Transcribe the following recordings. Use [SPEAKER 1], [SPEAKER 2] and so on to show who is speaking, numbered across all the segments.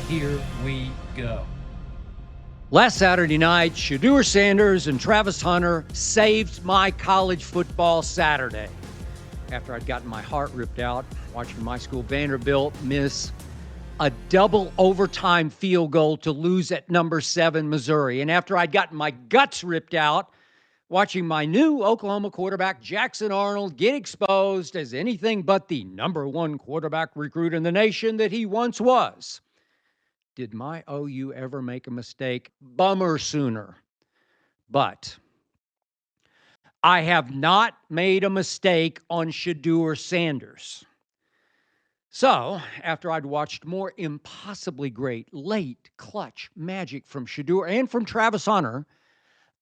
[SPEAKER 1] Here we go.
[SPEAKER 2] Last Saturday night, Shedeur Sanders and Travis Hunter saved my college football Saturday. After I'd gotten my heart ripped out watching my school, Vanderbilt, miss a double overtime field goal to lose at number 7, Missouri. And after I'd gotten my guts ripped out watching my new Oklahoma quarterback, Jackson Arnold, get exposed as anything but the number 1 quarterback recruit in the nation that he once was. Did my OU ever make a mistake? Bummer sooner. But I have not made a mistake on Shedeur Sanders. So, after I'd watched more impossibly great, late, clutch magic from Shedeur and from Travis Hunter,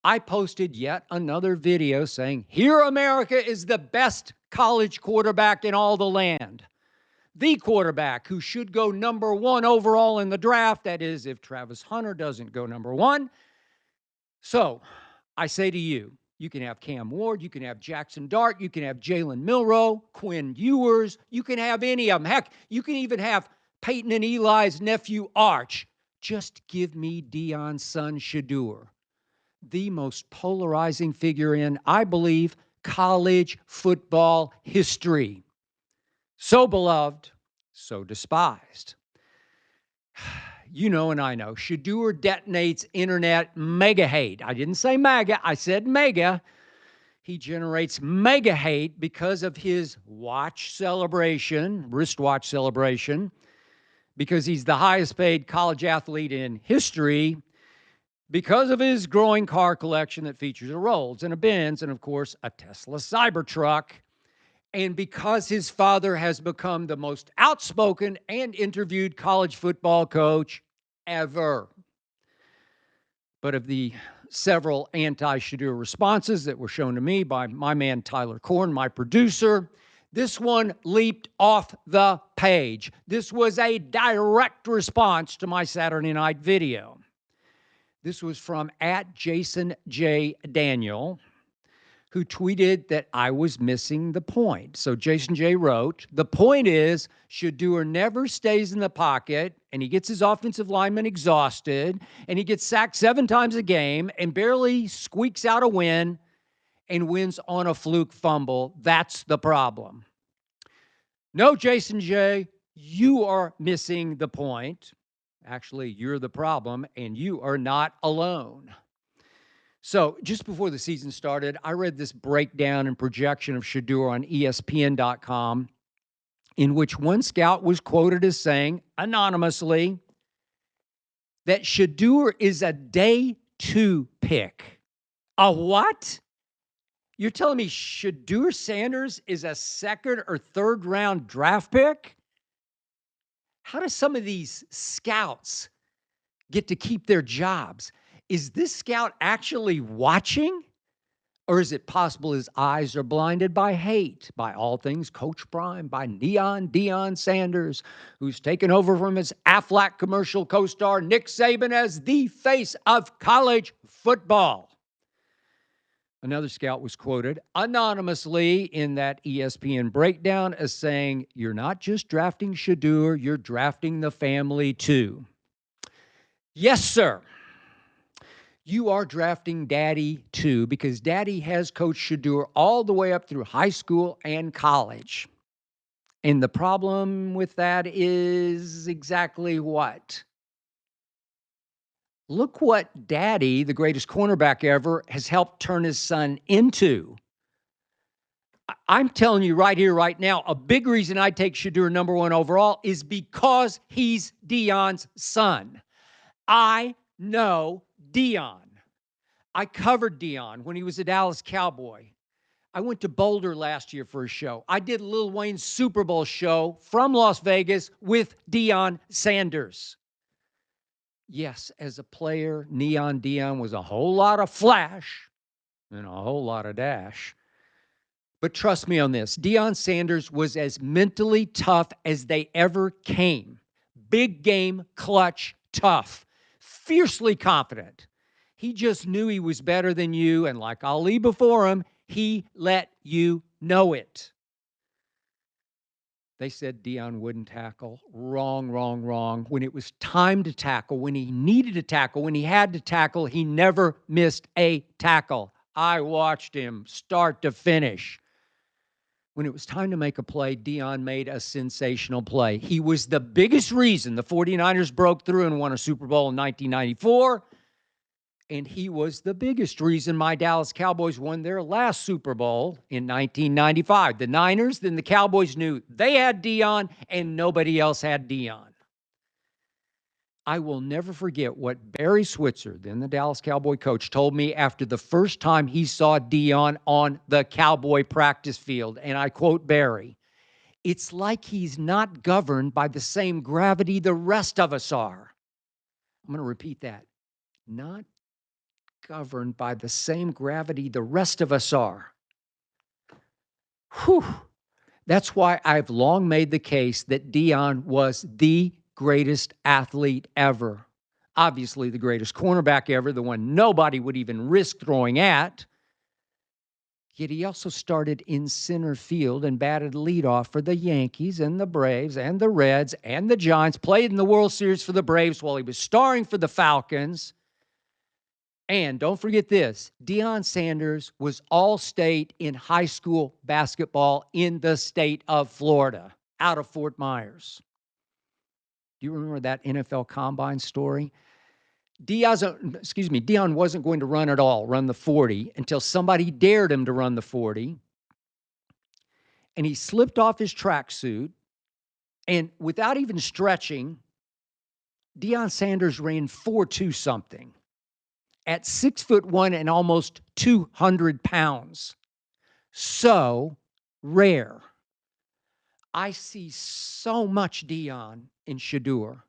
[SPEAKER 2] I posted yet another video saying, "Here America is the best college quarterback in all the land. The quarterback who should go number 1 overall in the draft. That is, if Travis Hunter doesn't go number 1. So I say to you, you can have Cam Ward, you can have Jackson Dart, you can have Jalen Milroe, Quinn Ewers, you can have any of them. Heck, you can even have Peyton and Eli's nephew Arch. Just give me Deion's son Shedeur, the most polarizing figure in, I believe, college football history. So beloved, so despised. You know and I know, Shedeur detonates internet mega hate. I didn't say MAGA, I said mega. He generates mega hate because of his watch celebration, wristwatch celebration, because he's the highest paid college athlete in history, because of his growing car collection that features a Rolls and a Benz and, of course, a Tesla Cybertruck, and because his father has become the most outspoken and interviewed college football coach ever. But of the several anti-Shedeur responses that were shown to me by my man Tyler Korn, my producer, this one leaped off the page. This was a direct response to my Saturday night video. This was from @JasonJDaniel, who tweeted that I was missing the point. So Jason J wrote, "The point is Shedeur never stays in the pocket, and he gets his offensive lineman exhausted, and he gets sacked 7 times a game and barely squeaks out a win and wins on a fluke fumble. That's the problem." No, Jason J, you are missing the point. Actually, you're the problem, and you are not alone. So just before the season started, I read this breakdown and projection of Shedeur on ESPN.com, in which one scout was quoted as saying, anonymously, that Shedeur is a day 2 pick. A what? You're telling me Shedeur Sanders is a 2nd or 3rd round draft pick? How do some of these scouts get to keep their jobs? Is this scout actually watching? Or is it possible his eyes are blinded by hate, by all things Coach Prime, by Neon Deion Sanders, who's taken over from his Aflac commercial co-star Nick Saban as the face of college football? Another scout was quoted anonymously in that ESPN breakdown as saying, "You're not just drafting Shedeur, you're drafting the family too." Yes, sir. You are drafting Daddy too, because Daddy has coached Shedeur all the way up through high school and college. And the problem with that is exactly what? Look what Daddy, the greatest cornerback ever, has helped turn his son into. I'm telling you right here, right now, a big reason I take Shedeur number 1 overall is because he's Deion's son. I know Deion. I covered Deion when he was a Dallas Cowboy. I went to Boulder last year for a show. I did Lil Wayne's Super Bowl show from Las Vegas with Deion Sanders. Yes, as a player, Neon Deion was a whole lot of flash and a whole lot of dash. But trust me on this, Deion Sanders was as mentally tough as they ever came. Big game, clutch, tough, fiercely confident. He just knew he was better than you, and like Ali before him, he let you know it. They said Dion wouldn't tackle. Wrong, wrong, wrong. When it was time to tackle, when he needed to tackle, when he had to tackle, he never missed a tackle. I watched him start to finish. When it was time to make a play, Dion made a sensational play. He was the biggest reason the 49ers broke through and won a Super Bowl in 1994. And he was the biggest reason my Dallas Cowboys won their last Super Bowl in 1995. The Niners, then the Cowboys knew they had Dion and nobody else had Dion. I will never forget what Barry Switzer, then the Dallas Cowboy coach, told me after the first time he saw Dion on the Cowboy practice field. And I quote Barry, "It's like he's not governed by the same gravity the rest of us are." I'm going to repeat that. Not governed by the same gravity the rest of us are. Whew. That's why I've long made the case that Dion was the greatest athlete ever. Obviously, the greatest cornerback ever, the one nobody would even risk throwing at. Yet he also started in center field and batted leadoff for the Yankees and the Braves and the Reds and the Giants, played in the World Series for the Braves while he was starring for the Falcons. And don't forget this, Deion Sanders was all-state in high school basketball in the state of Florida, out of Fort Myers. Do you remember that NFL Combine story? Deion wasn't going to run at all, run the 40, until somebody dared him to run the 40. And he slipped off his tracksuit, and without even stretching, Deion Sanders ran 4.2 something. At 6'1" and almost 200 pounds. So rare. I see so much Dion in Shedeur.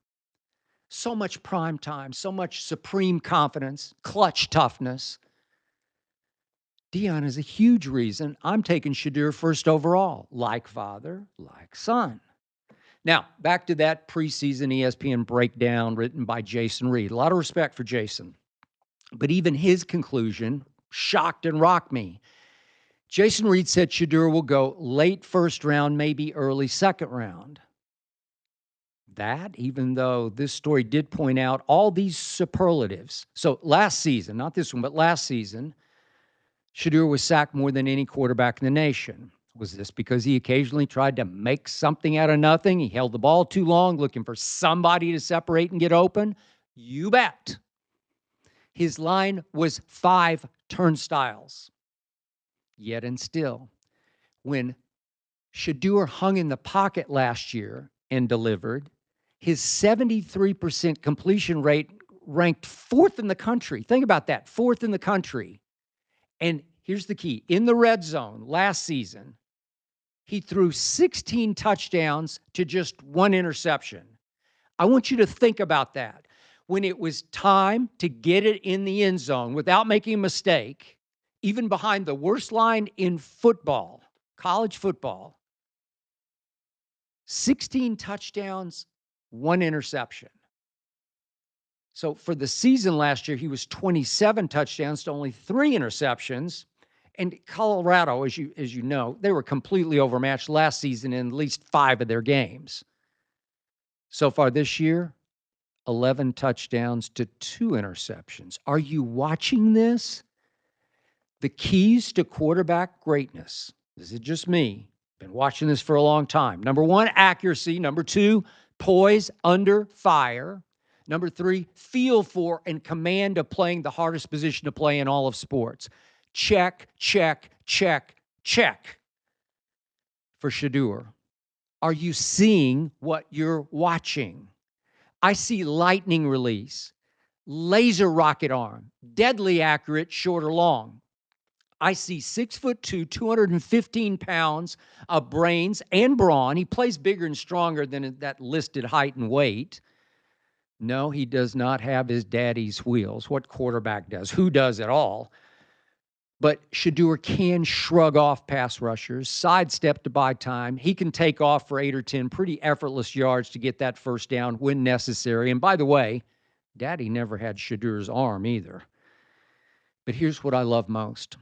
[SPEAKER 2] So much prime time, so much supreme confidence, clutch toughness. Dion is a huge reason I'm taking Shedeur first overall, like father, like son. Now, back to that preseason ESPN breakdown written by Jason Reed. A lot of respect for Jason. But even his conclusion shocked and rocked me. Jason Reed said Shedeur will go late first round, maybe early second round. That, even though this story did point out all these superlatives. So last season, not this one, but last season, Shedeur was sacked more than any quarterback in the nation. Was this because he occasionally tried to make something out of nothing? He held the ball too long, looking for somebody to separate and get open? You bet. His line was 5 turnstiles. Yet and still, when Shedeur hung in the pocket last year and delivered, his 73% completion rate ranked 4th in the country. Think about that, 4th in the country. And here's the key. In the red zone last season, he threw 16 touchdowns to just 1 interception. I want you to think about that. When it was time to get it in the end zone without making a mistake, even behind the worst line in football, college football, 16 touchdowns, 1 interception. So for the season last year, he was 27 touchdowns to only 3 interceptions. And Colorado, as you know, they were completely overmatched last season in at least 5 of their games. So far this year, 11 touchdowns to 2 interceptions. Are you watching this? The keys to quarterback greatness. This is just me. Been watching this for a long time. Number 1, accuracy. Number 2, poise under fire. Number 3, feel for and command of playing the hardest position to play in all of sports. Check, check, check, check for Shedeur. Are you seeing what you're watching? I see lightning release, laser rocket arm, deadly accurate, short or long. I see 6'2", 215 pounds of brains and brawn. He plays bigger and stronger than that listed height and weight. No, he does not have his daddy's wheels. What quarterback does? Who does at all? But Shedeur can shrug off pass rushers, sidestep to buy time. He can take off for 8 or 10 pretty effortless yards to get that first down when necessary. And by the way, Daddy never had Shedeur's arm either. But here's what I love most.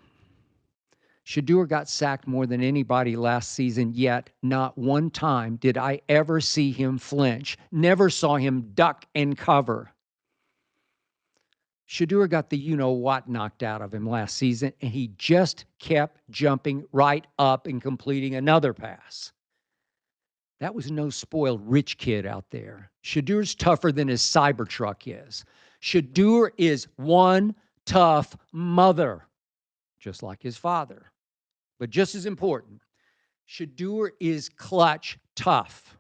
[SPEAKER 2] Shedeur got sacked more than anybody last season, yet not one time did I ever see him flinch. Never saw him duck and cover. Shedeur got the you-know-what knocked out of him last season, and he just kept jumping right up and completing another pass. That was no spoiled rich kid out there. Shedeur's tougher than his Cybertruck is. Shedeur is one tough mother, just like his father. But just as important, Shedeur is clutch tough.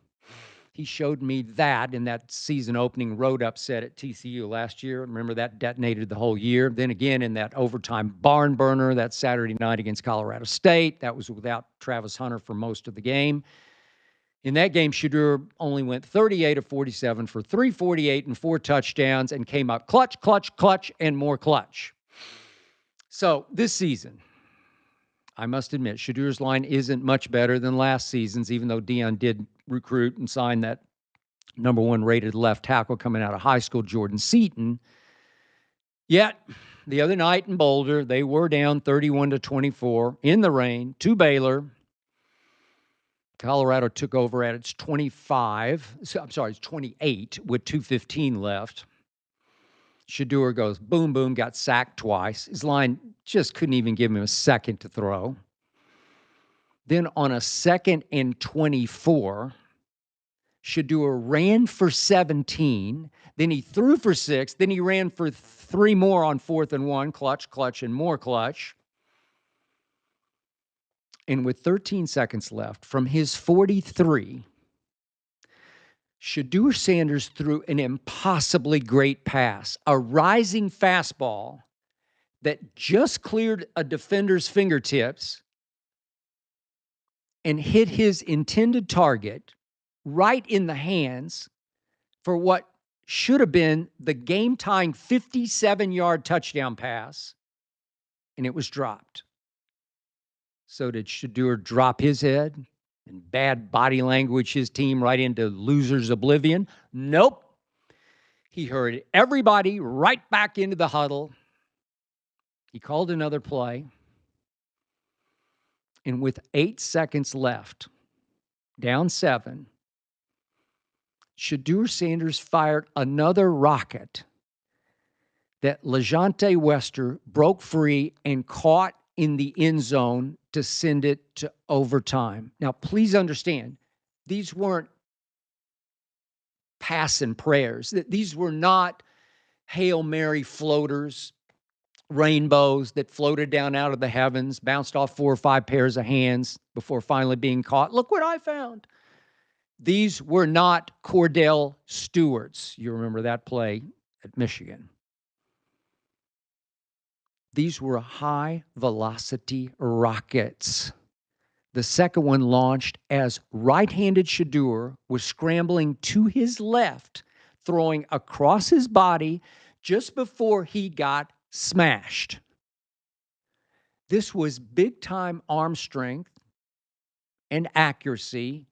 [SPEAKER 2] He showed me that in that season opening road upset at TCU last year. Remember, that detonated the whole year. Then again in that overtime barn burner that Saturday night against Colorado State. That was without Travis Hunter for most of the game. In that game, Shedeur only went 38 of 47 for 348 and 4 touchdowns and came out clutch, clutch, clutch, and more clutch. So this season, I must admit, Shedeur's line isn't much better than last season's, even though Deion did recruit and sign that number 1 rated left tackle coming out of high school, Jordan Seaton. Yet, the other night in Boulder, they were down 31-24 in the rain to Baylor. Colorado took over at its 28 with 2:15 left. Shedeur goes boom, boom, got sacked twice. His line just couldn't even give him a second to throw. Then on a 2nd and 24, Shedeur ran for 17. Then he threw for 6. Then he ran for 3 more on 4th and 1. Clutch, clutch, and more clutch. And with 13 seconds left from his 43, Shedeur Sanders threw an impossibly great pass, a rising fastball that just cleared a defender's fingertips and hit his intended target right in the hands for what should have been the game-tying 57-yard touchdown pass, and it was dropped. So did Shedeur drop his head and bad body language his team right into loser's oblivion? Nope. He hurried everybody right back into the huddle. He called another play. And with 8 seconds left, down 7, Shedeur Sanders fired another rocket that LeJohntay Wester broke free and caught in the end zone to send it to overtime. Now, please understand, these weren't pass and prayers. These were not Hail Mary floaters, rainbows that floated down out of the heavens, bounced off 4 or 5 pairs of hands before finally being caught. Look what I found. These were not Cordell Stewart's. You remember that play at Michigan. These were high-velocity rockets. The second one launched as right-handed Shedeur was scrambling to his left, throwing across his body just before he got smashed. This was big-time arm strength and accuracy,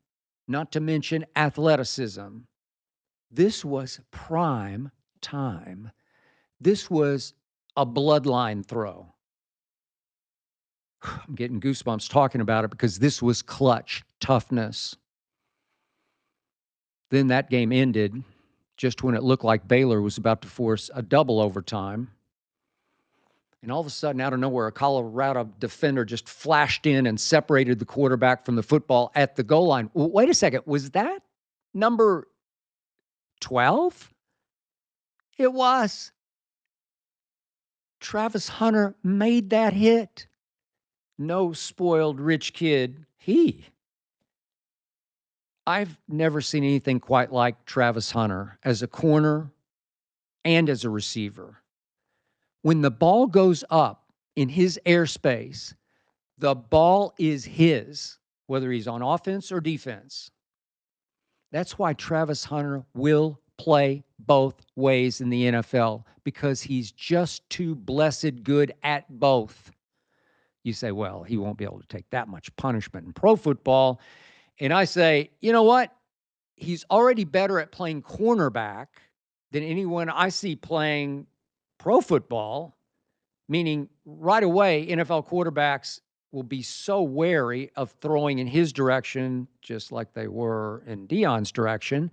[SPEAKER 2] not to mention athleticism. This was prime time. This was a bloodline throw. I'm getting goosebumps talking about it because this was clutch toughness. Then that game ended just when it looked like Baylor was about to force a double overtime. And all of a sudden, out of nowhere, a Colorado defender just flashed in and separated the quarterback from the football at the goal line. Wait a second. Was that number 12? It was. Travis Hunter made that hit. No spoiled rich kid. I've never seen anything quite like Travis Hunter as a corner and as a receiver. When the ball goes up in his airspace, the ball is his, whether he's on offense or defense. That's why Travis Hunter will play both ways in the NFL, because he's just too blessed good at both. You say, well, he won't be able to take that much punishment in pro football. And I say, you know what? He's already better at playing cornerback than anyone I see playing pro football, meaning right away, NFL quarterbacks will be so wary of throwing in his direction, just like they were in Deion's direction.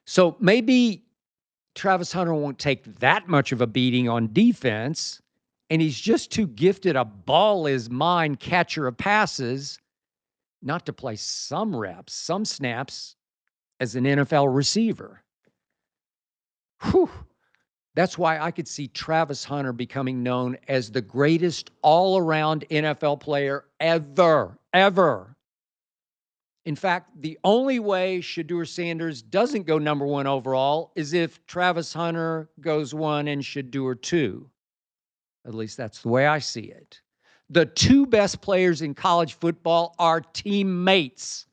[SPEAKER 2] So maybe Travis Hunter won't take that much of a beating on defense, and he's just too gifted a ball is mine catcher of passes not to play some reps, some snaps as an NFL receiver. Whew. That's why I could see Travis Hunter becoming known as the greatest all-around NFL player ever. In fact, the only way Shedeur Sanders doesn't go number 1 overall is if Travis Hunter goes 1 and Shedeur 2. At least that's the way I see it. The 2 best players in college football are teammates.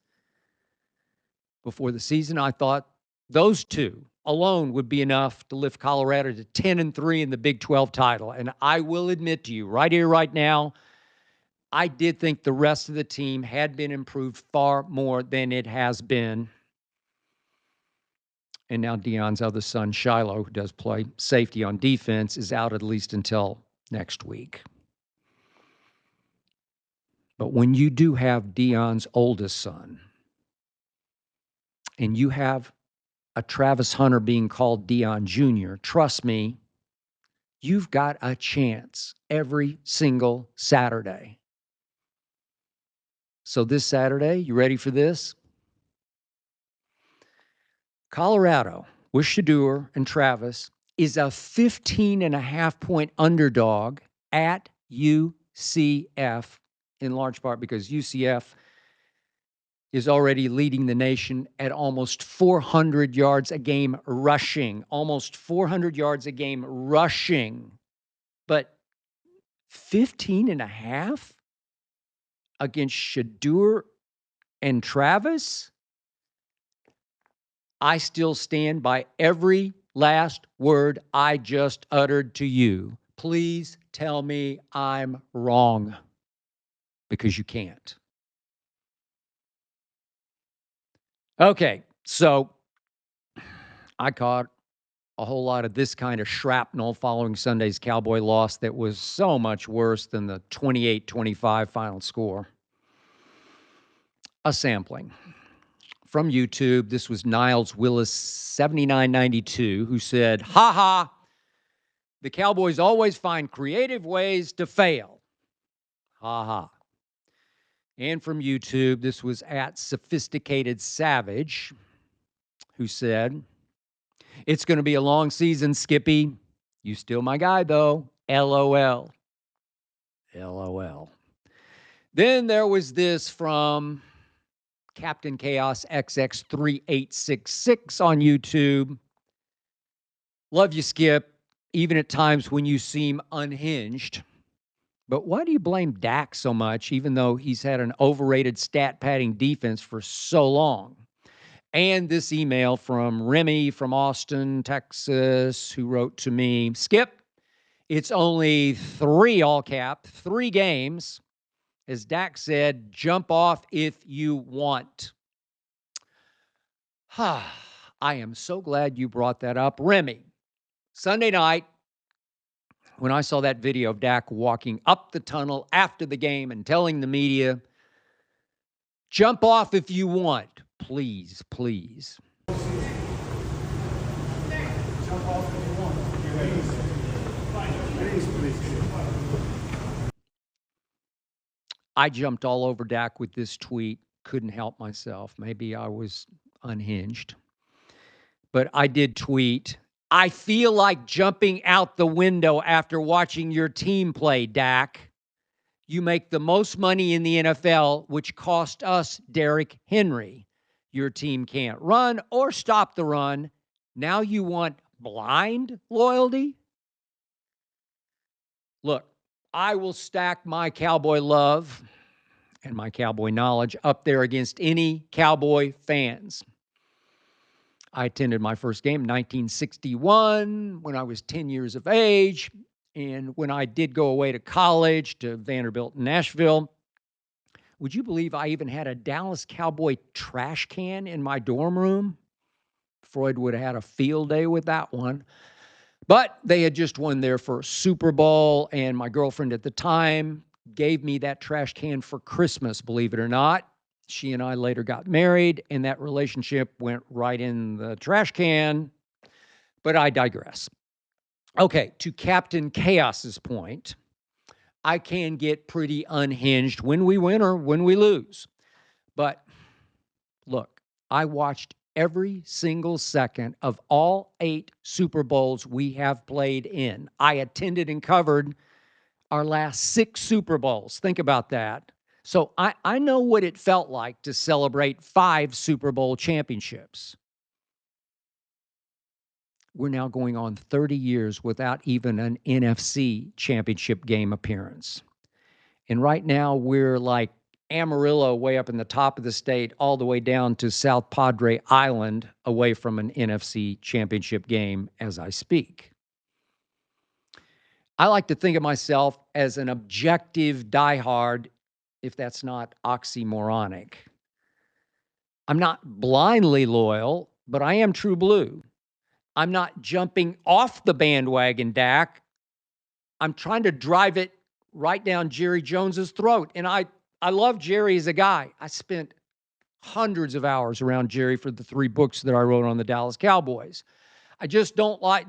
[SPEAKER 2] Before the season, I thought those 2 alone would be enough to lift Colorado to 10-3 in the Big 12 title. And I will admit to you right here, right now, I did think the rest of the team had been improved far more than it has been. And now Deion's other son, Shiloh, who does play safety on defense, is out at least until next week. But when you do have Deion's oldest son, and you have a Travis Hunter being called Deion Jr., trust me, you've got a chance every single Saturday. So this Saturday, you ready for this? Colorado, with Shedeur and Travis, is a 15.5-point underdog at UCF, in large part because UCF is already leading the nation at almost 400 yards a game rushing. Almost 400 yards a game rushing. But 15.5 against Shedeur and Travis? I still stand by every last word I just uttered to you. Please tell me I'm wrong, because you can't. Okay, so I caught a whole lot of this kind of shrapnel following Sunday's Cowboy loss that was so much worse than the 28-25 final score. A sampling from YouTube. This was Niles Willis 7992, who said, "Ha ha, the Cowboys always find creative ways to fail. Ha ha." And from YouTube, this was at Sophisticated Savage, who said, "It's going to be a long season, Skippy. You still my guy, though. LOL. LOL." Then there was this from Captain Chaos XX3866 on YouTube. "Love you, Skip, even at times when you seem unhinged. But why do you blame Dak so much, even though he's had an overrated stat padding defense for so long?" And this email from Remy from Austin, Texas, who wrote to me, "Skip, it's only 3, all cap, 3 games. As Dak said, jump off if you want." I am so glad you brought that up. Remy, Sunday night, when I saw that video of Dak walking up the tunnel after the game and telling the media, "Jump off if you want. Please, please."
[SPEAKER 1] Jump off if you want. Please.
[SPEAKER 2] I jumped all over Dak with this tweet. Couldn't help myself. Maybe I was unhinged. But I did tweet, "I feel like jumping out the window after watching your team play, Dak. You make the most money in the NFL, which cost us Derrick Henry. Your team can't run or stop the run. Now you want blind loyalty?" Look, I will stack my Cowboy love and my Cowboy knowledge up there against any Cowboy fans. I attended my first game in 1961 when I was 10 years of age. And when I did go away to college, to Vanderbilt in Nashville, would you believe I even had a Dallas Cowboy trash can in my dorm room? Freud would have had a field day with that one. But they had just won their first Super Bowl, and my girlfriend at the time gave me that trash can for Christmas, believe it or not. She and I later got married, and that relationship went right in the trash can. But I digress. Okay, to Captain Chaos's point, I can get pretty unhinged when we win or when we lose. But look, I watched every single second of all 8 Super Bowls we have played in. I attended and covered our last 6 Super Bowls. Think about that. So I know what it felt like to celebrate 5 Super Bowl championships. We're now going on 30 years without even an NFC championship game appearance. And right now we're like Amarillo way up in the top of the state, all the way down to South Padre Island, away from an NFC championship game as I speak. I like to think of myself as an objective diehard, if that's not oxymoronic. I'm not blindly loyal, but I am true blue. I'm not jumping off the bandwagon, Dak. I'm trying to drive it right down Jerry Jones's throat. And I love Jerry as a guy. I spent hundreds of hours around Jerry for the 3 books that I wrote on the Dallas Cowboys. I just don't like,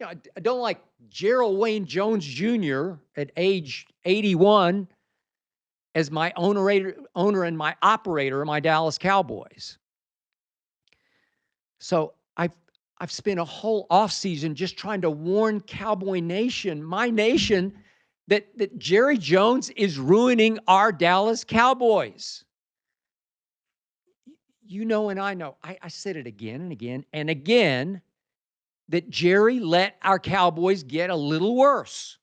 [SPEAKER 2] I don't like Gerald Wayne Jones Jr. at age 81 as my owner and my operator of my Dallas Cowboys. So I've spent a whole offseason just trying to warn Cowboy Nation, my nation, that Jerry Jones is ruining our Dallas Cowboys. You know, and I know, I said it again and again and again, that Jerry let our Cowboys get a little worse.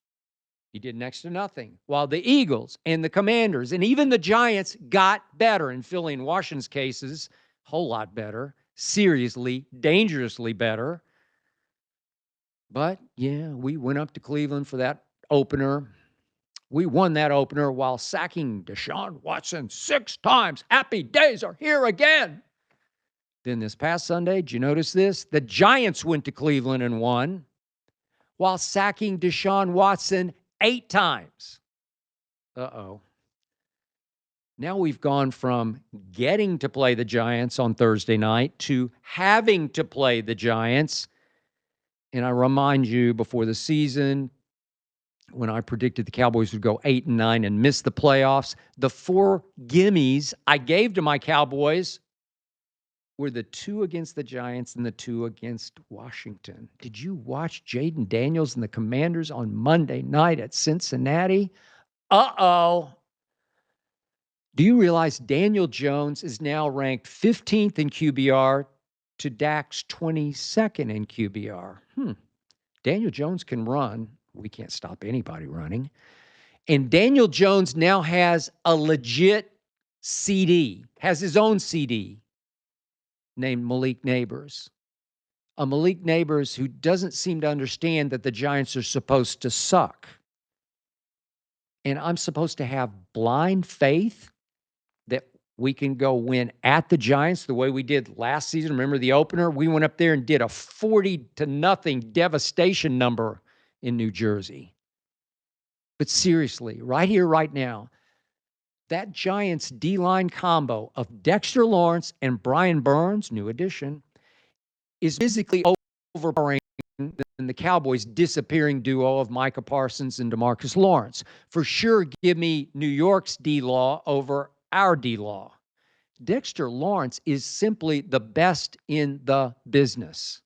[SPEAKER 2] He did next to nothing, while the Eagles and the Commanders and even the Giants got better. And Philly and Washington's cases, a whole lot better, seriously, dangerously better. But, yeah, we went up to Cleveland for that opener. We won that opener while sacking Deshaun Watson 6 times. Happy days are here again. Then this past Sunday, did you notice this? The Giants went to Cleveland and won while sacking Deshaun Watson 8 times. Uh-oh. Now we've gone from getting to play the Giants on Thursday night to having to play the Giants. And I remind you, before the season, when I predicted the Cowboys would go 8-9 and miss the playoffs, the 4 gimmies I gave to my Cowboys were the 2 against the Giants and the 2 against Washington. Did you watch Jaden Daniels and the Commanders on Monday night at Cincinnati? Uh-oh. Do you realize Daniel Jones is now ranked 15th in QBR to Dak's 22nd in QBR? Daniel Jones can run. We can't stop anybody running. And Daniel Jones now has a legit CD, has his own CD named Malik Neighbors. A Malik Neighbors who doesn't seem to understand that the Giants are supposed to suck. And I'm supposed to have blind faith that we can go win at the Giants the way we did last season. Remember the opener? We went up there and did a 40-0 devastation number in New Jersey. But seriously, right here, right now, that Giants D-line combo of Dexter Lawrence and Brian Burns, new addition, is physically overpowering than the Cowboys' disappearing duo of Micah Parsons and DeMarcus Lawrence. For sure, give me New York's D-Law over our D-Law. Dexter Lawrence is simply the best in the business.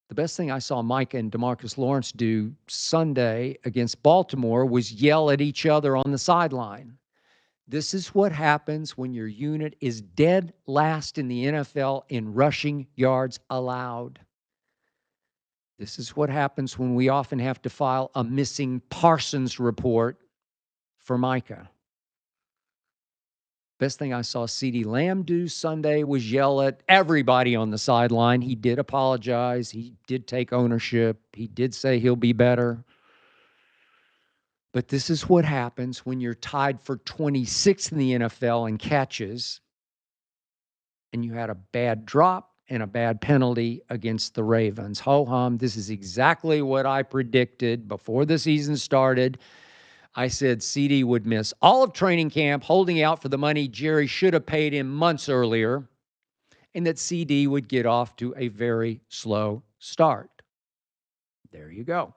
[SPEAKER 2] The best thing I saw Micah and DeMarcus Lawrence do Sunday against Baltimore was yell at each other on the sideline. This is what happens when your unit is dead last in the NFL in rushing yards allowed. This is what happens when we often have to file a missing Parsons report for Micah. Best thing I saw CeeDee Lamb do Sunday was yell at everybody on the sideline. He did apologize. He did take ownership. He did say he'll be better. But this is what happens when you're tied for 26th in the NFL in catches and you had a bad drop and a bad penalty against the Ravens. Ho-hum, this is exactly what I predicted before the season started. I said CD would miss all of training camp, holding out for the money Jerry should have paid him months earlier, and that CD would get off to a very slow start. There you go.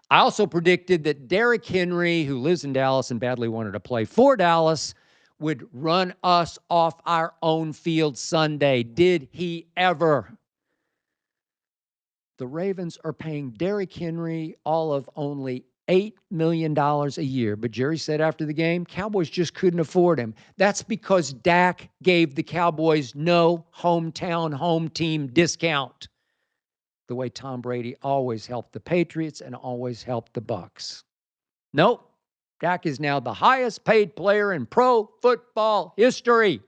[SPEAKER 2] I also predicted that Derrick Henry, who lives in Dallas and badly wanted to play for Dallas, would run us off our own field Sunday. Did he ever? The Ravens are paying Derrick Henry all of only $8 million a year. But Jerry said after the game, Cowboys just couldn't afford him. That's because Dak gave the Cowboys no hometown home team discount, the way Tom Brady always helped the Patriots and always helped the Bucs. Nope. Dak is now the highest paid player in pro football history.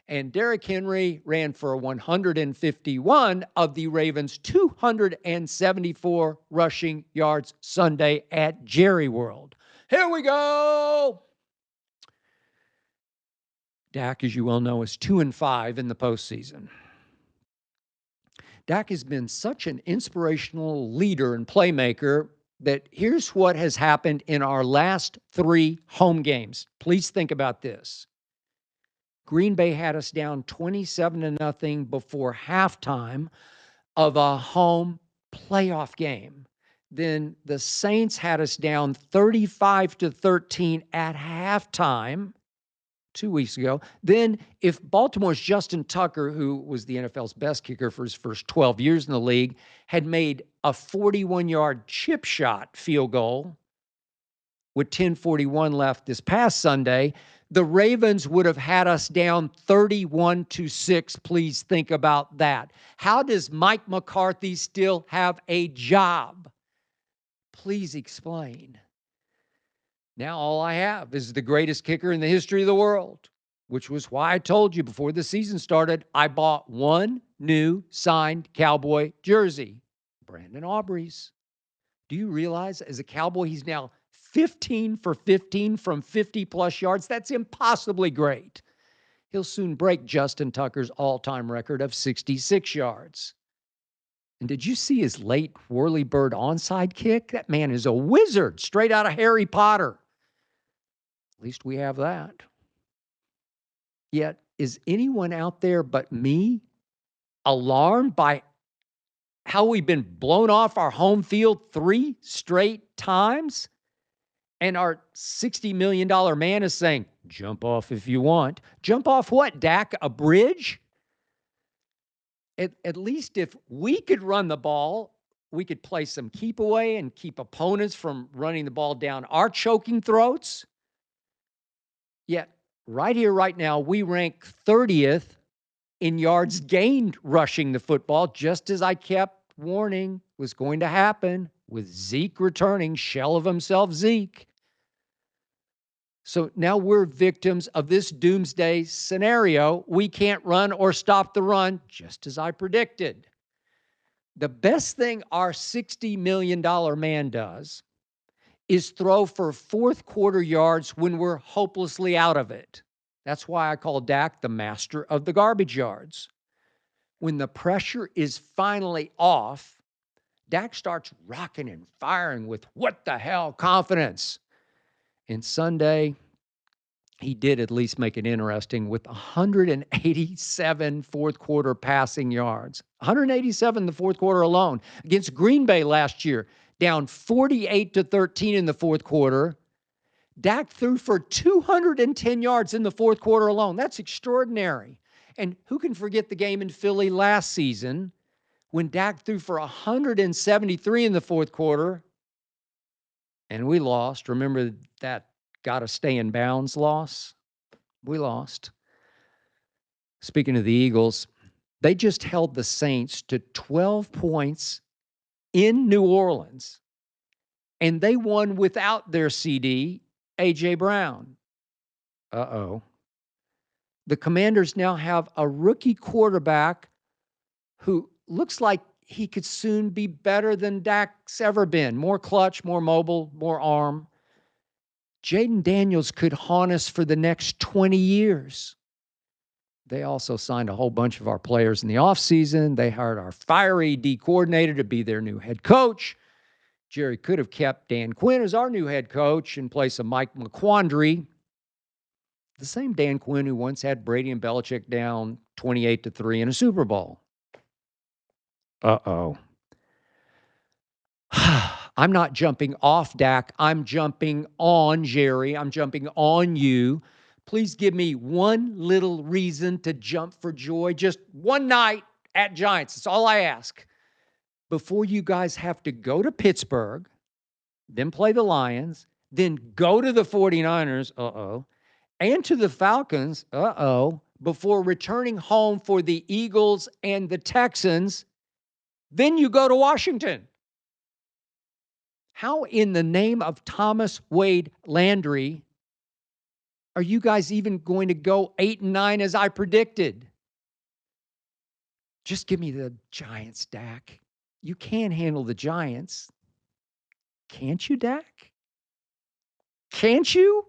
[SPEAKER 2] And Derrick Henry ran for 151 of the Ravens' 274 rushing yards Sunday at Jerry World. Here we go. Dak, as you well know, is 2-5 in the postseason. Dak has been such an inspirational leader and playmaker that here's what has happened in our last 3 home games. Please think about this. Green Bay had us down 27-0 before halftime of a home playoff game. Then the Saints had us down 35-13 at halftime 2 weeks ago. Then if Baltimore's Justin Tucker, who was the NFL's best kicker for his first 12 years in the league, had made a 41-yard chip shot field goal with 10:41 left this past Sunday, the Ravens would have had us down 31-6. Please think about that. How does Mike McCarthy still have a job? Please explain. Now all I have is the greatest kicker in the history of the world, which was why I told you before the season started, I bought one new signed Cowboy jersey, Brandon Aubrey's. Do you realize as a Cowboy, he's now 15 for 15 from 50-plus yards? That's impossibly great. He'll soon break Justin Tucker's all-time record of 66 yards. And did you see his late whirly bird onside kick? That man is a wizard, straight out of Harry Potter. At least we have that. Yet, is anyone out there but me alarmed by how we've been blown off our home field 3 straight times? And our $60 million man is saying, jump off if you want. Jump off what, Dak? A bridge? At least if we could run the ball, we could play some keep away and keep opponents from running the ball down our choking throats. Yet, right here, right now, we rank 30th in yards gained rushing the football, just as I kept warning was going to happen with Zeke returning, shell of himself Zeke. So now we're victims of this doomsday scenario. We can't run or stop the run, just as I predicted. The best thing our $60 million man does is throw for fourth quarter yards when we're hopelessly out of it. That's why I call Dak the master of the garbage yards. When the pressure is finally off, Dak starts rocking and firing with what the hell confidence. And Sunday, he did at least make it interesting with 187 fourth quarter passing yards. 187 in the fourth quarter alone. Against Green Bay last year, down 48-13 in the fourth quarter. Dak threw for 210 yards in the fourth quarter alone. That's extraordinary. And who can forget the game in Philly last season when Dak threw for 173 in the fourth quarter and we lost? Remember that gotta stay in bounds loss? We lost. Speaking of the Eagles, they just held the Saints to 12 points in New Orleans, and they won without their CD, A.J. Brown. Uh-oh. The Commanders now have a rookie quarterback who looks like he could soon be better than Dak's ever been. More clutch, more mobile, more arm. Jaden Daniels could haunt us for the next 20 years. They also signed a whole bunch of our players in the offseason. They hired our fiery D coordinator to be their new head coach. Jerry could have kept Dan Quinn as our new head coach in place of Mike McQuandary, the same Dan Quinn who once had Brady and Belichick down 28-3 in a Super Bowl. Uh-oh. I'm not jumping off Dak. I'm jumping on Jerry. I'm jumping on you. Please give me one little reason to jump for joy. Just one night at Giants. That's all I ask. Before you guys have to go to Pittsburgh, then play the Lions, then go to the 49ers, and to the Falcons, before returning home for the Eagles and the Texans, then you go to Washington. How in the name of Thomas Wade Landry are you guys even going to go 8-9 as I predicted? Just give me the Giants, Dak. You can handle the Giants. Can't you, Dak? Can't you?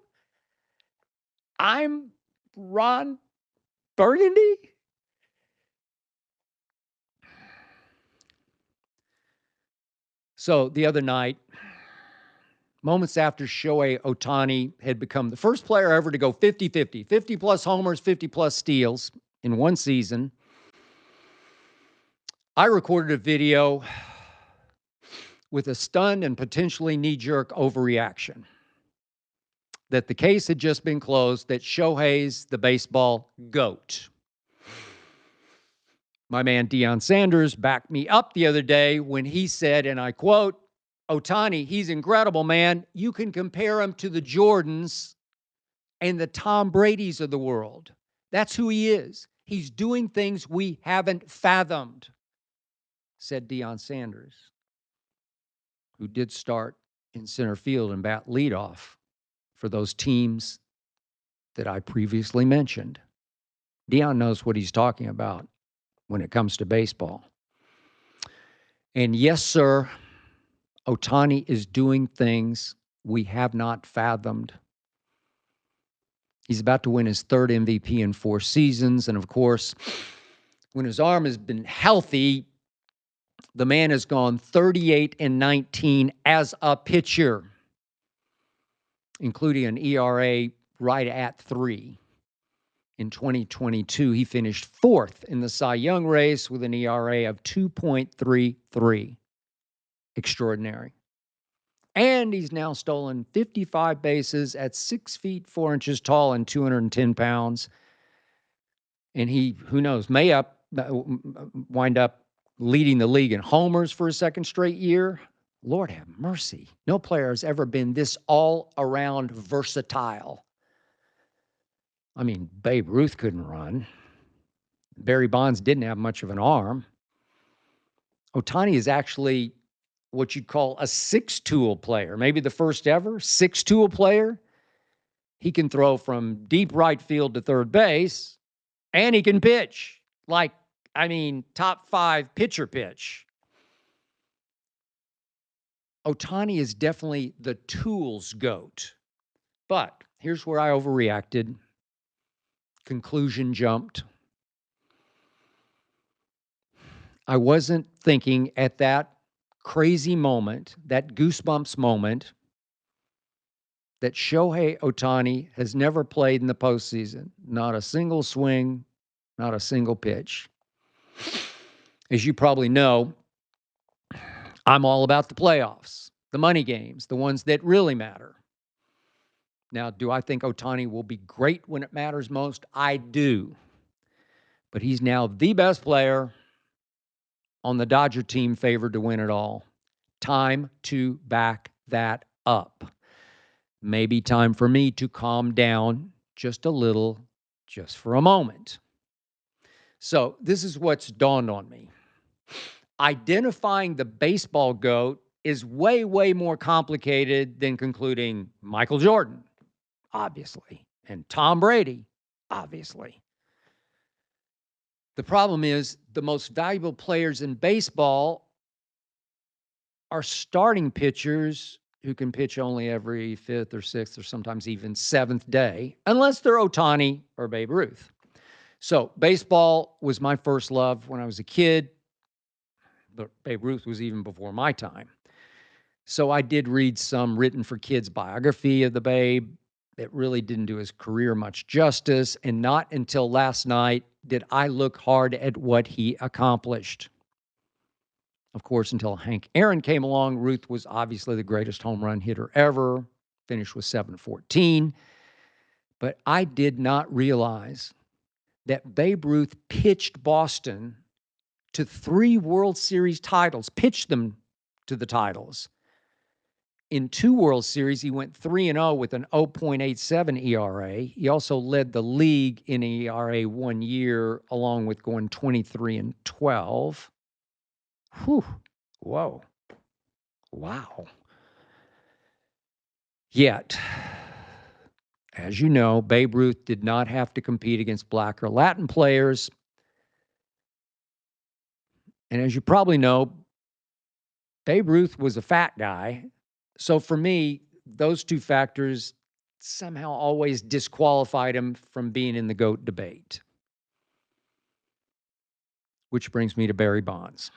[SPEAKER 2] I'm Ron Burgundy. So the other night, moments after Shohei Ohtani had become the first player ever to go 50-50, 50-plus homers, 50-plus steals in one season, I recorded a video with a stunned and potentially knee-jerk overreaction that the case had just been closed, that Shohei's the baseball GOAT. My man Deion Sanders backed me up the other day when he said, and I quote, Ohtani, he's incredible, man. You can compare him to the Jordans and the Tom Bradys of the world. That's who he is. He's doing things we haven't fathomed, said Deion Sanders, who did start in center field and bat leadoff for those teams that I previously mentioned. Deion knows what he's talking about when it comes to baseball. And yes, sir, Ohtani is doing things we have not fathomed. He's about to win his third MVP in 4 seasons. And of course, when his arm has been healthy, the man has gone 38-19 as a pitcher, including an ERA right at 3. In 2022, he finished 4th in the Cy Young race with an ERA of 2.33. Extraordinary. And he's now stolen 55 bases at 6 feet 4 inches tall and 210 pounds. And he, who knows, may wind up leading the league in homers for a second straight year. Lord have mercy. No player has ever been this all-around versatile. I mean, Babe Ruth couldn't run. Barry Bonds didn't have much of an arm. Ohtani is actually what you'd call a six-tool player, maybe the first ever six-tool player. He can throw from deep right field to third base, and he can pitch. Top 5 pitcher pitch. Ohtani is definitely the tools GOAT. But here's where I overreacted. Conclusion jumped. I wasn't thinking at that crazy moment, that goosebumps moment, that Shohei Ohtani has never played in the postseason. Not a single swing, not a single pitch. As you probably know, I'm all about the playoffs, the money games, the ones that really matter. Now, do I think Ohtani will be great when it matters most? I do. But he's now the best player on the Dodger team favored to win it all. Time to back that up. Maybe time for me to calm down just a little, just for a moment. So this is what's dawned on me. Identifying the baseball GOAT is way, way more complicated than concluding Michael Jordan, obviously, and Tom Brady, obviously. The problem is the most valuable players in baseball are starting pitchers who can pitch only every 5th or 6th or sometimes even 7th day, unless they're Ohtani or Babe Ruth. So baseball was my first love when I was a kid, but Babe Ruth was even before my time. So I did read some written for kids biography of the Babe that really didn't do his career much justice. And not until last night did I look hard at what he accomplished. Of course, until Hank Aaron came along, Ruth was obviously the greatest home run hitter ever, finished with 714. But I did not realize that Babe Ruth pitched Boston to 3 World Series titles, pitched them to the titles. In 2 World Series, he went 3-0 with an 0.87 ERA. He also led the league in ERA one year, along with going 23-12. Whew. Whoa. Wow. Yet, as you know, Babe Ruth did not have to compete against Black or Latin players. And as you probably know, Babe Ruth was a fat guy. So for me, those two factors somehow always disqualified him from being in the GOAT debate. Which brings me to Barry Bonds.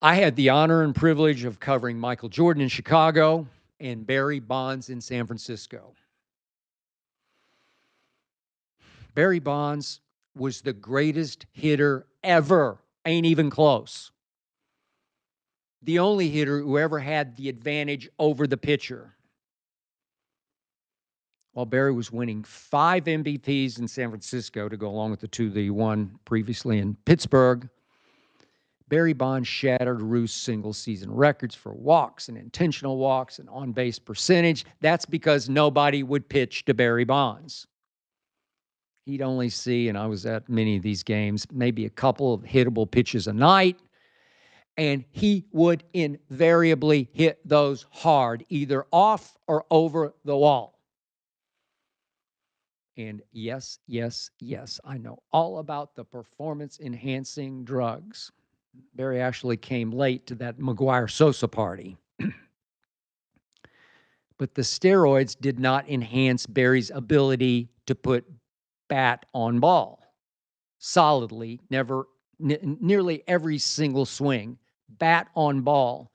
[SPEAKER 2] I had the honor and privilege of covering Michael Jordan in Chicago and Barry Bonds in San Francisco. Barry Bonds was the greatest hitter ever. Ain't even close. The only hitter who ever had the advantage over the pitcher. While Barry was winning 5 MVPs in San Francisco to go along with the 2 that he won previously in Pittsburgh, Barry Bonds shattered Ruth's single-season records for walks and intentional walks and on-base percentage. That's because nobody would pitch to Barry Bonds. He'd only see, and I was at many of these games, maybe a couple of hittable pitches a night, and he would invariably hit those hard, either off or over the wall. And yes, I know all about the performance-enhancing drugs. Barry actually came late to that McGuire-Sosa party. But the steroids did not enhance Barry's ability to put bat on ball solidly, nearly every single swing, bat on ball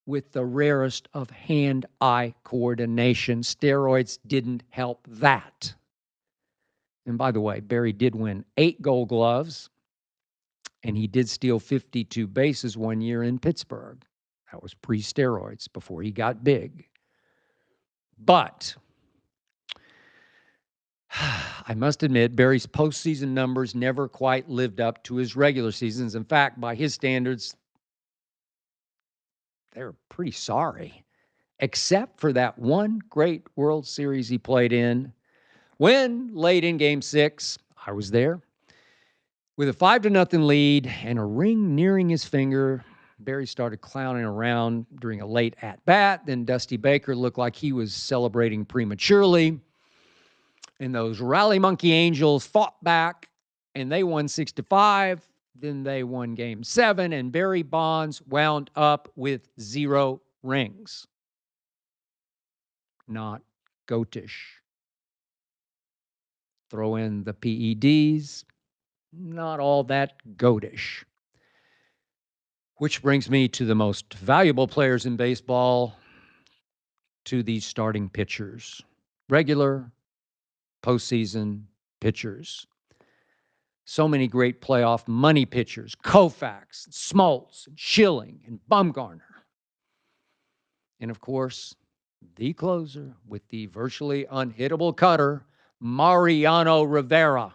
[SPEAKER 2] with the rarest of hand-eye coordination. Steroids didn't help that. And by the way, Barry did win 8 Gold Gloves, and he did steal 52 bases one year in Pittsburgh. That was pre-steroids, before he got big. But I must admit, Barry's postseason numbers never quite lived up to his regular seasons. In fact, by his standards, they're pretty sorry, except for that one great World Series he played in when, late in Game 6, I was there, with a 5-0 lead and a ring nearing his finger, Barry started clowning around during a late at-bat. Then Dusty Baker looked like he was celebrating prematurely. And those Rally Monkey Angels fought back, and they won 6-5. Then they won Game 7, and Barry Bonds wound up with 0 rings. Not goatish. Throw in the PEDs, not all that goatish. Which brings me to the most valuable players in baseball, to these starting pitchers. Regular, postseason pitchers. So many great playoff money pitchers: Koufax, Smoltz, Schilling, and Bumgarner. And of course, the closer with the virtually unhittable cutter, Mariano Rivera,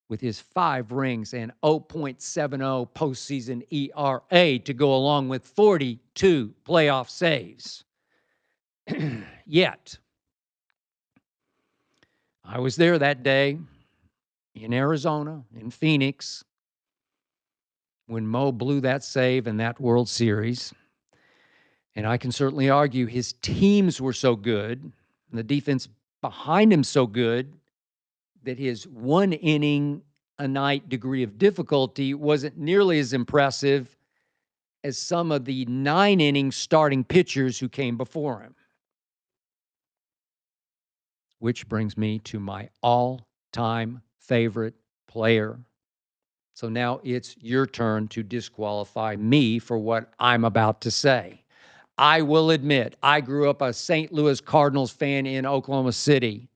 [SPEAKER 2] with his 5 rings and 0.70 postseason ERA to go along with 42 playoff saves. Yet, I was there that day in Arizona, in Phoenix, when Mo blew that save in that World Series. And I can certainly argue his teams were so good, and the defense behind him so good, that his 1 inning a night degree of difficulty wasn't nearly as impressive as some of the 9 inning starting pitchers who came before him. which brings me to my all-time favorite player. So now it's your turn to disqualify me for what I'm about to say. I will admit, I grew up a St. Louis Cardinals fan in Oklahoma City.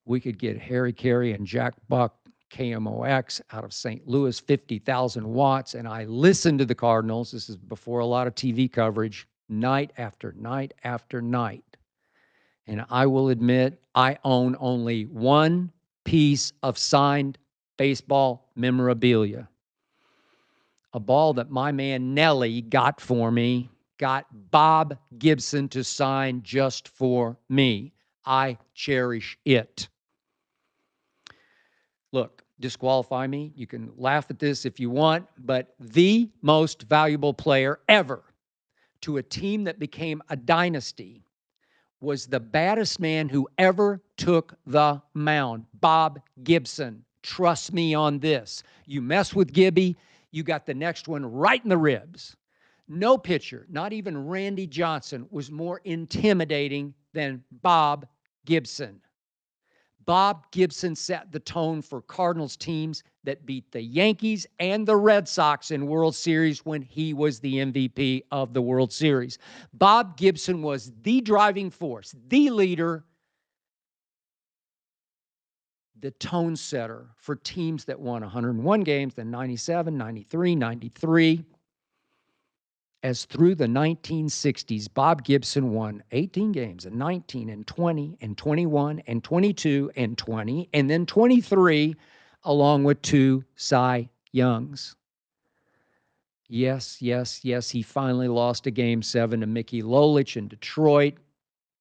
[SPEAKER 2] We could get Harry Carey and Jack Buck KMOX out of St. Louis, 50,000 watts, and I listened to the Cardinals. This is before a lot of TV coverage, night after night after night. And I will admit, I own only one piece of signed baseball memorabilia. A ball that my man Nelly got for me, got Bob Gibson to sign just for me. I cherish it. Look, disqualify me. You can laugh at this if you want, but the most valuable player ever to a team that became a dynasty was the baddest man who ever took the mound, Bob Gibson. Trust me on this. You mess with Gibby, you got the next one right in the ribs. No pitcher, not even Randy Johnson, was more intimidating than Bob Gibson. Bob Gibson set the tone for Cardinals teams that beat the Yankees and the Red Sox in World Series when he was the MVP of the World Series. Bob Gibson was the driving force, the leader, the tone setter for teams that won 101 games, then 97, 93, 93. As through the 1960s, Bob Gibson won 18 games and 19 and 20 and 21 and 22 and 20 and then 23, along with 2 Cy Youngs. Yes, he finally lost a Game 7 to Mickey Lolich in Detroit,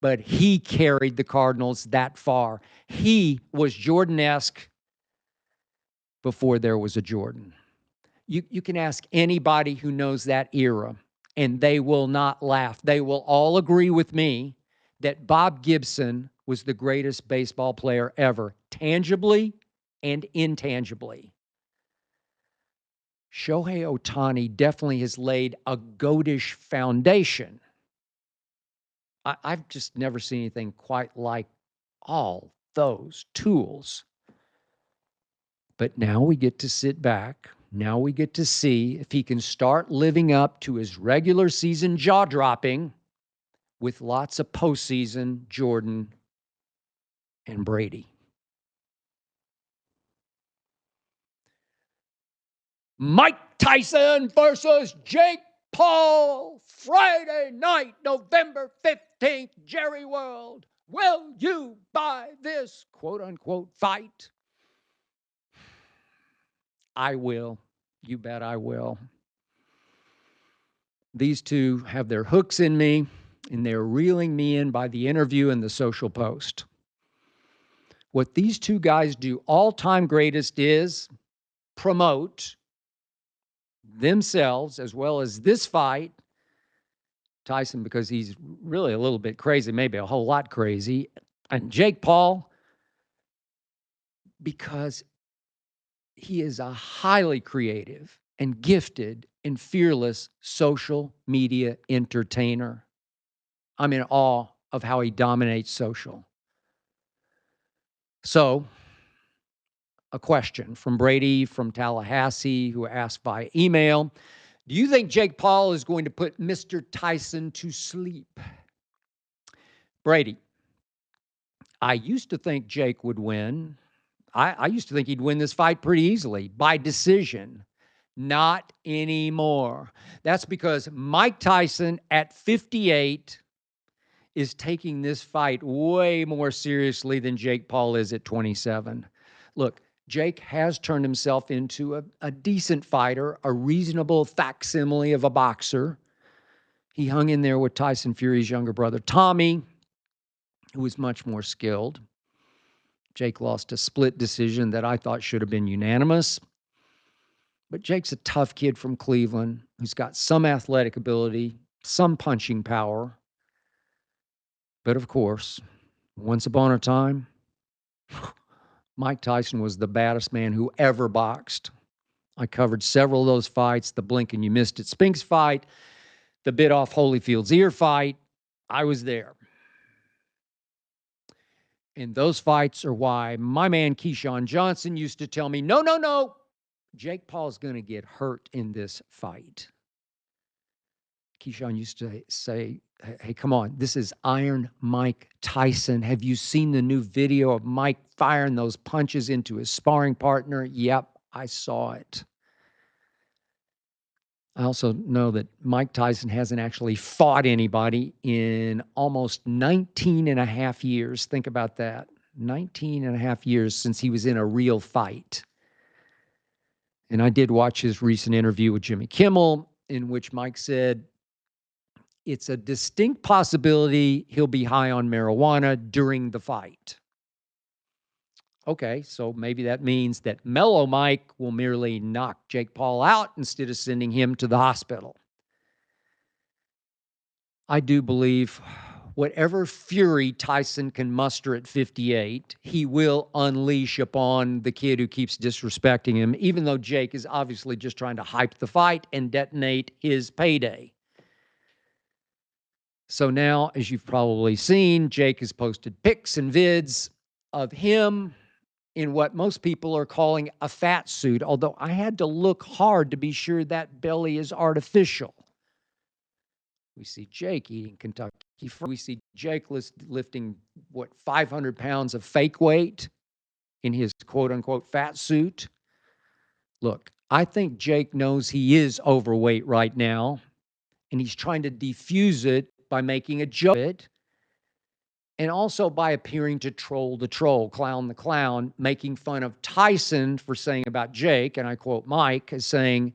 [SPEAKER 2] but he carried the Cardinals that far. He was Jordan-esque before there was a Jordan. You can ask anybody who knows that era, and they will not laugh. They will all agree with me that Bob Gibson was the greatest baseball player ever, tangibly and intangibly. Shohei Ohtani definitely has laid a goatish foundation. I've just never seen anything quite like all those tools. But now we get to sit back. Now we get to see if he can start living up to his regular season jaw-dropping with lots of postseason Jordan and Brady. Mike Tyson versus Jake Paul, Friday night, November 15th, Jerry World. Will you buy this quote-unquote fight? I will. You bet I will. These two have their hooks in me, and they're reeling me in by the interview and the social post. What these two guys do all-time greatest is promote themselves as well as this fight. Tyson, because he's really a little bit crazy, maybe a whole lot crazy. And Jake Paul, because he is a highly creative and gifted and fearless social media entertainer. I'm in awe of how he dominates social. So, a question from Brady from Tallahassee, who asked by email, do you think Jake Paul is going to put Mr. Tyson to sleep? Brady, I used to think Jake would win. I used to think he'd win this fight pretty easily by decision. Not anymore. That's because Mike Tyson at 58 is taking this fight way more seriously than Jake Paul is at 27. Look, Jake has turned himself into a decent fighter, a reasonable facsimile of a boxer. He hung in there with Tyson Fury's younger brother, Tommy, who was much more skilled. Jake lost a split decision that I thought should have been unanimous. But Jake's a tough kid from Cleveland who's got some athletic ability, some punching power. But of course, once upon a time, Mike Tyson was the baddest man who ever boxed. I covered several of those fights, the blink and you missed it Spinks fight, the bit off Holyfield's ear fight. I was there. And those fights are why my man Keyshawn Johnson used to tell me, no, no, no, Jake Paul's going to get hurt in this fight. Keyshawn used to say, hey, come on, this is Iron Mike Tyson. Have you seen the new video of Mike firing those punches into his sparring partner? Yep, I saw it. I also know that Mike Tyson hasn't actually fought anybody in almost 19 and a half years. Think about that. 19 and a half years since he was in a real fight. And I did watch his recent interview with Jimmy Kimmel, in which Mike said, it's a distinct possibility he'll be high on marijuana during the fight. Okay, so maybe that means that Mellow Mike will merely knock Jake Paul out instead of sending him to the hospital. I do believe whatever fury Tyson can muster at 58, he will unleash upon the kid who keeps disrespecting him, even though Jake is obviously just trying to hype the fight and detonate his payday. So now, as you've probably seen, Jake has posted pics and vids of him in what most people are calling a fat suit, although I had to look hard to be sure that belly is artificial. We see Jake eating Kentucky Fried. We see Jake lifting, 500 pounds of fake weight in his quote-unquote fat suit. Look, I think Jake knows he is overweight right now, and he's trying to defuse it by making a joke of it, and also by appearing to troll the troll, clown the clown, making fun of Tyson for saying about Jake, and I quote Mike as saying,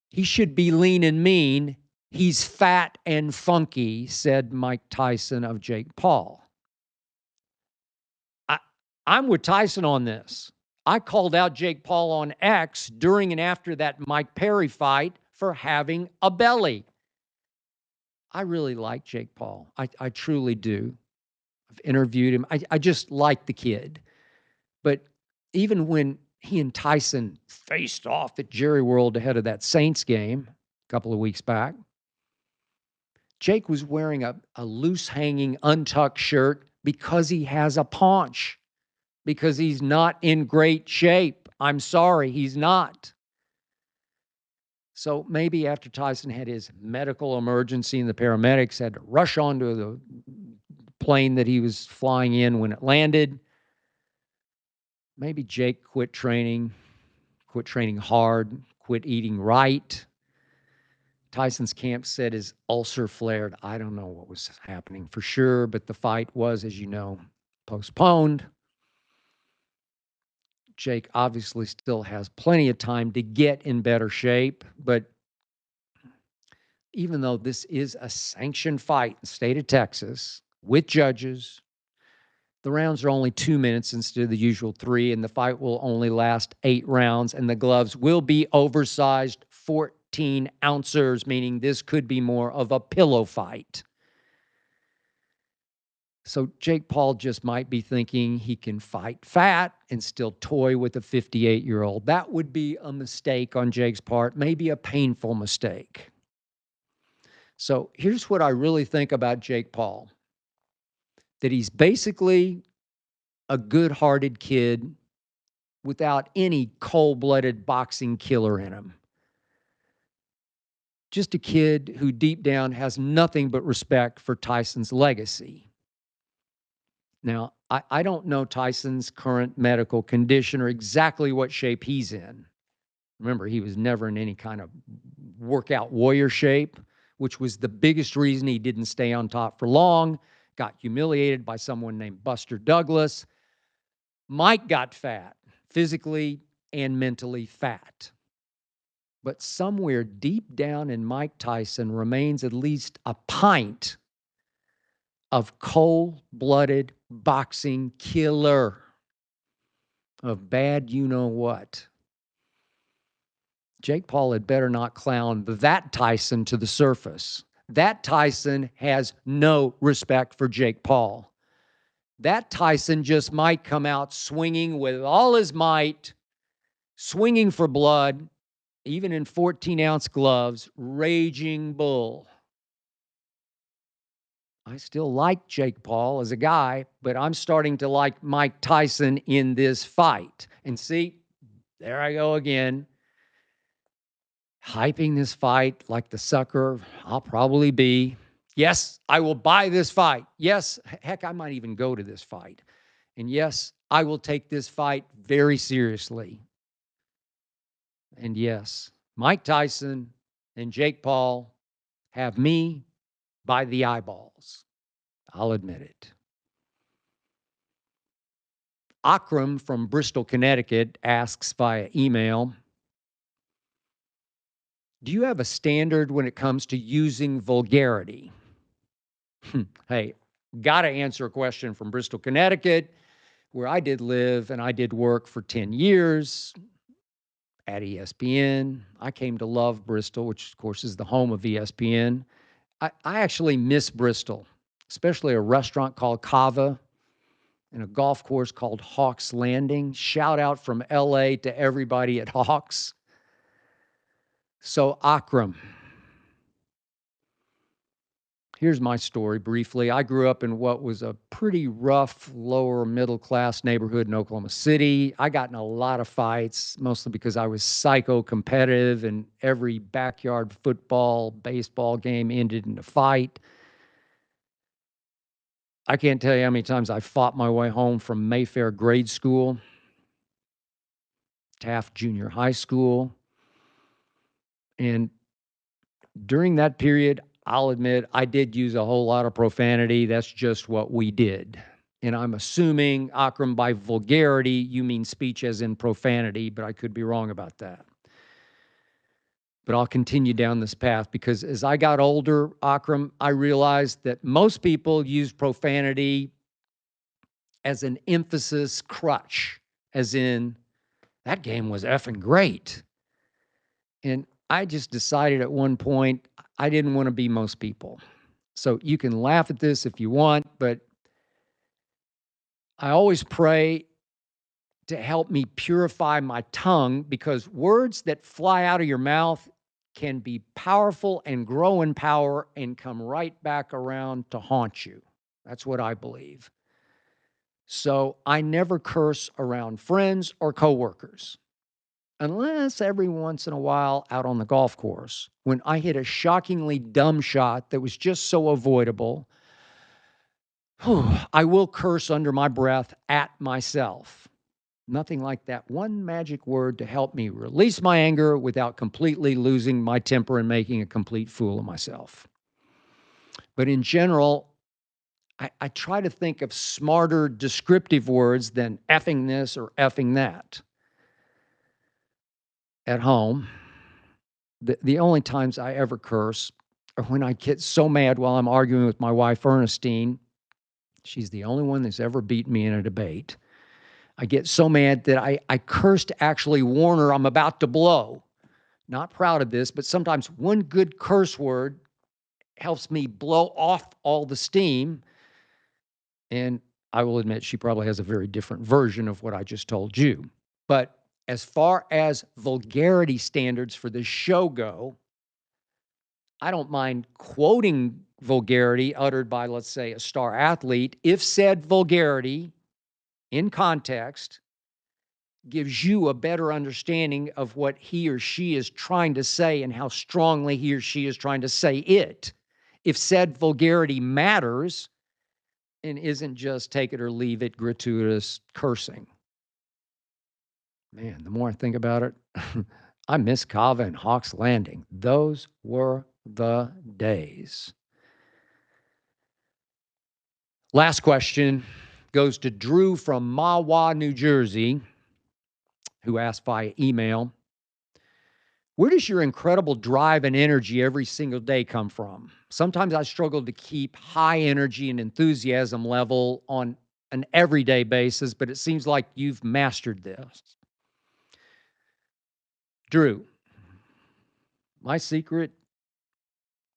[SPEAKER 2] he should be lean and mean. He's fat and funky, said Mike Tyson of Jake Paul. I'm with Tyson on this. I called out Jake Paul on X during and after that Mike Perry fight for having a belly. I really like Jake Paul. I truly do. I've interviewed him. I just like the kid. But even when he and Tyson faced off at Jerry World ahead of that Saints game a couple of weeks back, Jake was wearing a loose-hanging, untucked shirt because he has a paunch, because he's not in great shape. I'm sorry, he's not. So maybe after Tyson had his medical emergency and the paramedics had to rush onto the plane that he was flying in when it landed, maybe Jake quit training hard, quit eating right. Tyson's camp said his ulcer flared. I don't know what was happening for sure, but the fight was, as you know, postponed. Jake obviously still has plenty of time to get in better shape, but even though this is a sanctioned fight in the state of Texas with judges, the rounds are only 2 minutes instead of the usual 3, and the fight will only last 8 rounds, and the gloves will be oversized 14 ounces, meaning this could be more of a pillow fight. So Jake Paul just might be thinking he can fight fat and still toy with a 58-year-old. That would be a mistake on Jake's part, maybe a painful mistake. So here's what I really think about Jake Paul, that he's basically a good-hearted kid without any cold-blooded boxing killer in him. Just a kid who deep down has nothing but respect for Tyson's legacy. Now, I don't know Tyson's current medical condition or exactly what shape he's in. Remember, he was never in any kind of workout warrior shape, which was the biggest reason he didn't stay on top for long, got humiliated by someone named Buster Douglas. Mike got fat, physically and mentally fat. But somewhere deep down in Mike Tyson remains at least a pint of cold-blooded boxing killer, of bad you-know-what. Jake Paul had better not clown that Tyson to the surface. That Tyson has no respect for Jake Paul. That Tyson just might come out swinging with all his might, swinging for blood, even in 14-ounce gloves, raging bull. I still like Jake Paul as a guy, but I'm starting to like Mike Tyson in this fight. And see, there I go again, hyping this fight like the sucker I'll probably be. Yes, I will buy this fight. Yes, heck, I might even go to this fight. And yes, I will take this fight very seriously. And yes, Mike Tyson and Jake Paul have me by the eyeballs. I'll admit it. Akram from Bristol, Connecticut asks via email, do you have a standard when it comes to using vulgarity? Hey, got to answer a question from Bristol, Connecticut, where I did live and I did work for 10 years at ESPN. I came to love Bristol, which of course is the home of ESPN. I actually miss Bristol, especially a restaurant called Kava and a golf course called Hawks Landing. Shout out from LA to everybody at Hawks. So Akram, here's my story briefly. I grew up in what was a pretty rough, lower middle class neighborhood in Oklahoma City. I got in a lot of fights, mostly because I was psycho competitive, and every backyard football, baseball game ended in a fight. I can't tell you how many times I fought my way home from Mayfair grade school, Taft Junior High School. And during that period, I'll admit I did use a whole lot of profanity. That's just what we did. And I'm assuming, Akram, by vulgarity, you mean speech as in profanity, but I could be wrong about that. But I'll continue down this path because as I got older, Akram, I realized that most people use profanity as an emphasis crutch, as in, that game was effing great. And I just decided at one point I didn't want to be most people. So you can laugh at this if you want, but I always pray to help me purify my tongue, because words that fly out of your mouth can be powerful and grow in power and come right back around to haunt you. That's what I believe. So I never curse around friends or coworkers, unless every once in a while out on the golf course, when I hit a shockingly dumb shot that was just so avoidable, I will curse under my breath at myself. Nothing like that one magic word to help me release my anger without completely losing my temper and making a complete fool of myself. But in general, I try to think of smarter descriptive words than effing this or effing that. At home, the only times I ever curse are when I get so mad while I'm arguing with my wife, Ernestine. She's the only one that's ever beaten me in a debate. I get so mad that I curse to actually warn her I'm about to blow. Not proud of this, but sometimes one good curse word helps me blow off all the steam. And I will admit she probably has a very different version of what I just told you. But as far as vulgarity standards for this show go, I don't mind quoting vulgarity uttered by, let's say, a star athlete, if said vulgarity in context gives you a better understanding of what he or she is trying to say and how strongly he or she is trying to say it. If said vulgarity matters and isn't just take it or leave it gratuitous cursing. Man, the more I think about it, I miss Kava and Hawks Landing. Those were the days. Last question goes to Drew from Mahwah, New Jersey, who asked via email, where does your incredible drive and energy every single day come from? Sometimes I struggle to keep high energy and enthusiasm level on an everyday basis, but it seems like you've mastered this. Drew, my secret,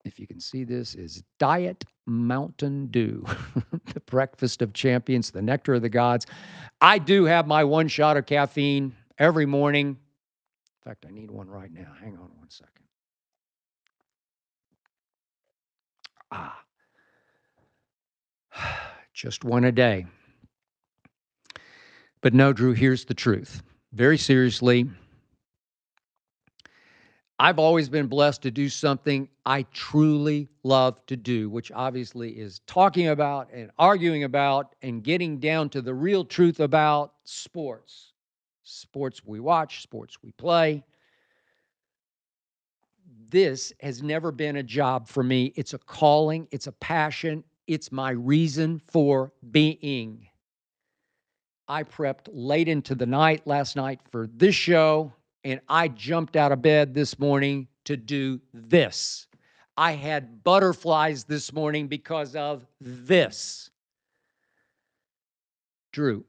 [SPEAKER 2] if you can see this, is Diet Mountain Dew, the breakfast of champions, the nectar of the gods. I do have my one shot of caffeine every morning. In fact, I need one right now. Hang on one second. Just one a day. But no, Drew, here's the truth. Very seriously, I've always been blessed to do something I truly love to do, which obviously is talking about and arguing about and getting down to the real truth about sports. Sports we watch, sports we play. This has never been a job for me. It's a calling, it's a passion, it's my reason for being. I prepped late into the night last night for this show, and I jumped out of bed this morning to do this. I had butterflies this morning because of this. Drew,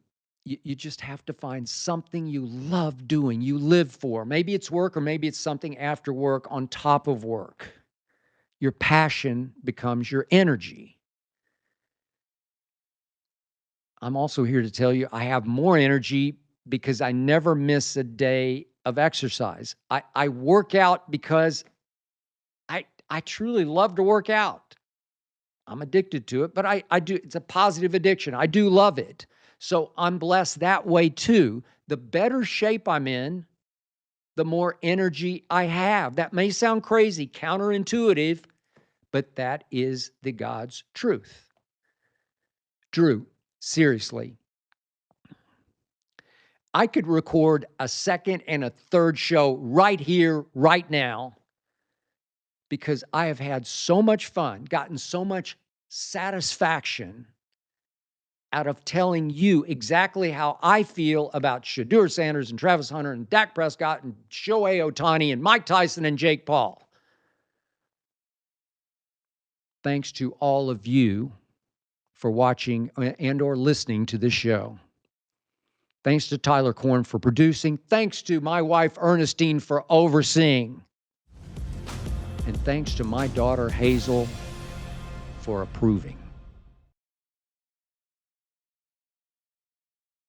[SPEAKER 2] you just have to find something you love doing, you live for. Maybe it's work, or maybe it's something after work on top of work. Your passion becomes your energy. I'm also here to tell you I have more energy because I never miss a day of exercise. I work out because I truly love to work out. I'm addicted to it, but I do. It's a positive addiction. I do love it. So I'm blessed that way too. The better shape I'm in, the more energy I have. That may sound crazy, counterintuitive, but that is the God's truth. Drew, seriously, I could record a second and a third show right here, right now, because I have had so much fun, gotten so much satisfaction out of telling you exactly how I feel about Shedeur Sanders and Travis Hunter and Dak Prescott and Shohei Ohtani and Mike Tyson and Jake Paul. Thanks to all of you for watching and or listening to this show. Thanks to Tyler Korn for producing. Thanks to my wife, Ernestine, for overseeing. And thanks to my daughter, Hazel, for approving.